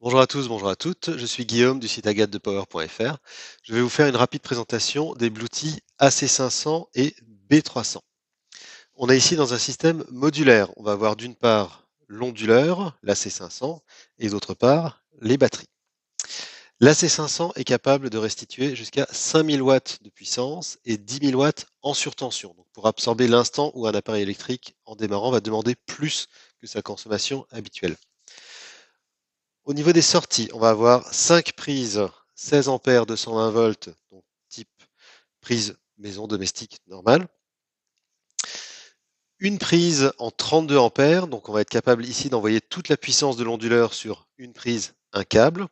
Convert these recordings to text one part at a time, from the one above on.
Bonjour à tous, bonjour à toutes. Je suis Guillaume du site agatedepower.fr. Je vais vous faire une rapide présentation des Bluetooth AC500 et B300. On est ici dans un système modulaire. On va avoir d'une part l'onduleur, l'AC500, et d'autre part les batteries. L'AC500 est capable de restituer jusqu'à 5000 watts de puissance et 10 000 watts en surtension. Donc pour absorber l'instant où un appareil électrique en démarrant va demander plus que sa consommation habituelle. Au niveau des sorties, on va avoir 5 prises 16 ampères 220 volts, donc type prise maison domestique normale. Une prise en 32 ampères, donc on va être capable ici d'envoyer toute la puissance de l'onduleur sur une prise, un câble.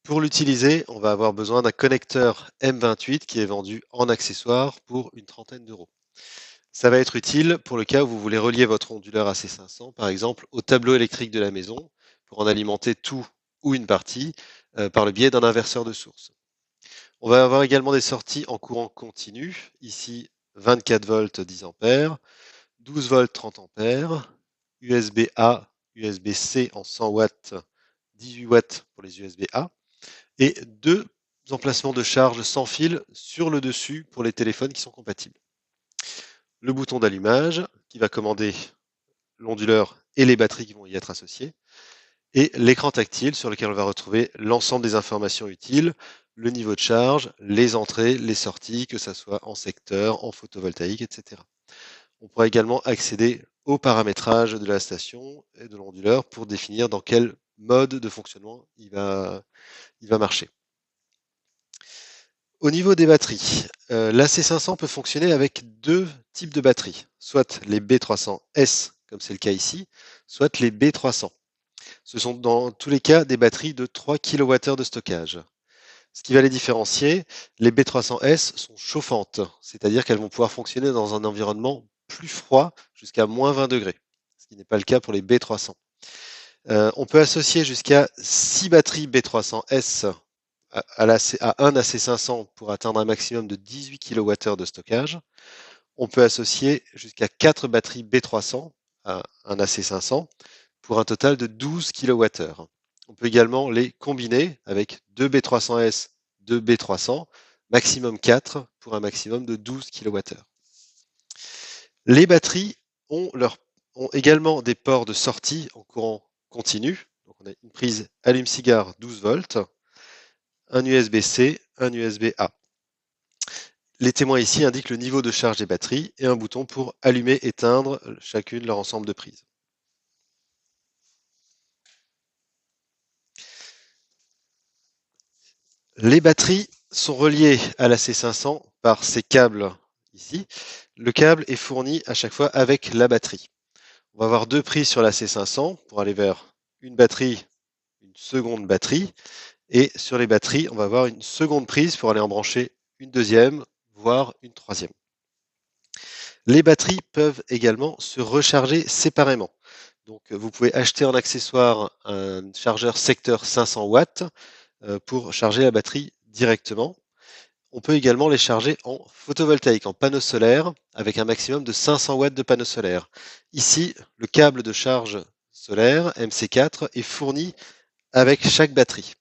Pour l'utiliser, on va avoir besoin d'un connecteur M28 qui est vendu en accessoire pour une trentaine d'euros. Ça va être utile pour le cas où vous voulez relier votre onduleur AC500, par exemple, au tableau électrique de la maison, pour en alimenter tout ou une partie par le biais d'un inverseur de source. On va avoir également des sorties en courant continu, ici 24 volts 10 ampères, 12 volts 30 ampères, USB-A, USB-C en 100 watts, 18 watts pour les USB-A, et deux emplacements de charge sans fil sur le dessus pour les téléphones qui sont compatibles. Le bouton d'allumage qui va commander l'onduleur et les batteries qui vont y être associées, et l'écran tactile sur lequel on va retrouver l'ensemble des informations utiles, le niveau de charge, les entrées, les sorties, que ce soit en secteur, en photovoltaïque, etc. On pourra également accéder au paramétrage de la station et de l'onduleur pour définir dans quel mode de fonctionnement il va marcher. Au niveau des batteries, l'AC500 peut fonctionner avec deux types de batteries, soit les B300S, comme c'est le cas ici, soit les B300. Ce sont dans tous les cas des batteries de 3 kWh de stockage. Ce qui va les différencier, les B300S sont chauffantes, c'est-à-dire qu'elles vont pouvoir fonctionner dans un environnement plus froid jusqu'à moins 20 degrés, ce qui n'est pas le cas pour les B300. On peut associer jusqu'à 6 batteries B300S à un AC500 pour atteindre un maximum de 18 kWh de stockage. On peut associer jusqu'à 4 batteries B300 à un AC500 pour un total de 12 kWh. On peut également les combiner avec 2 B300S, 2 B300, maximum 4 pour un maximum de 12 kWh. Les batteries ont, ont également des ports de sortie en courant continu. Donc on a une prise allume-cigare 12 volts, un USB-C, un USB-A. Les témoins ici indiquent le niveau de charge des batteries et un bouton pour allumer, éteindre chacune leur ensemble de prises. Les batteries sont reliées à la C500 par ces câbles ici. Le câble est fourni à chaque fois avec la batterie. On va avoir deux prises sur la C500 pour aller vers une batterie, une seconde batterie. Et sur les batteries, on va avoir une seconde prise pour aller en brancher une deuxième, voire une troisième. Les batteries peuvent également se recharger séparément. Donc, vous pouvez acheter en accessoire un chargeur secteur 500 watts pour charger la batterie directement. On peut également les charger en photovoltaïque, en panneau solaire, avec un maximum de 500 watts de panneau solaire. Ici, le câble de charge solaire MC4 est fourni avec chaque batterie.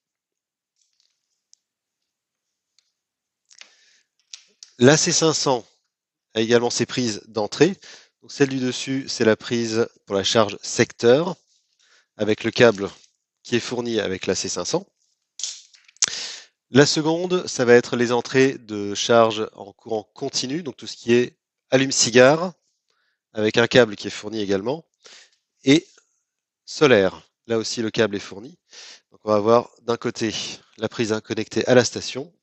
L'AC500 a également ses prises d'entrée. Donc celle du dessus, c'est la prise pour la charge secteur, avec le câble qui est fourni avec l'AC500. La seconde, ça va être les entrées de charge en courant continu, donc tout ce qui est allume-cigare, avec un câble qui est fourni également, et solaire. Là aussi, le câble est fourni. Donc on va avoir d'un côté la prise connectée à la station,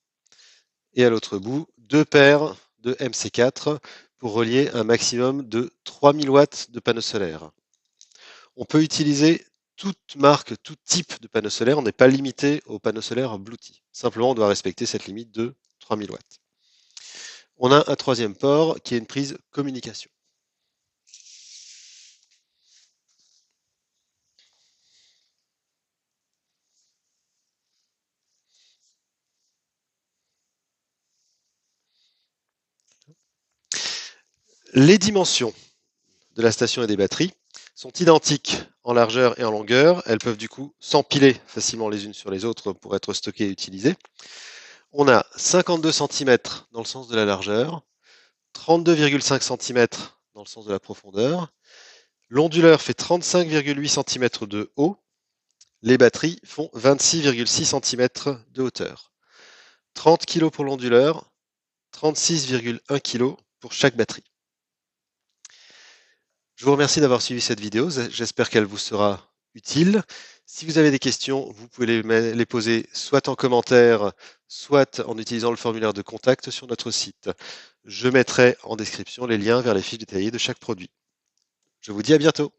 et à l'autre bout, deux paires de MC4 pour relier un maximum de 3000 watts de panneaux solaires. On peut utiliser toute marque, tout type de panneau solaire. On n'est pas limité aux panneaux solaires Bluetooth. Simplement, on doit respecter cette limite de 3000 watts. On a un troisième port qui est une prise communication. Les dimensions de la station et des batteries sont identiques en largeur et en longueur. Elles peuvent du coup s'empiler facilement les unes sur les autres pour être stockées et utilisées. On a 52 cm dans le sens de la largeur, 32,5 cm dans le sens de la profondeur. L'onduleur fait 35,8 cm de haut. Les batteries font 26,6 cm de hauteur. 30 kg pour l'onduleur, 36,1 kg pour chaque batterie. Je vous remercie d'avoir suivi cette vidéo, j'espère qu'elle vous sera utile. Si vous avez des questions, vous pouvez les poser soit en commentaire, soit en utilisant le formulaire de contact sur notre site. Je mettrai en description les liens vers les fiches détaillées de chaque produit. Je vous dis à bientôt.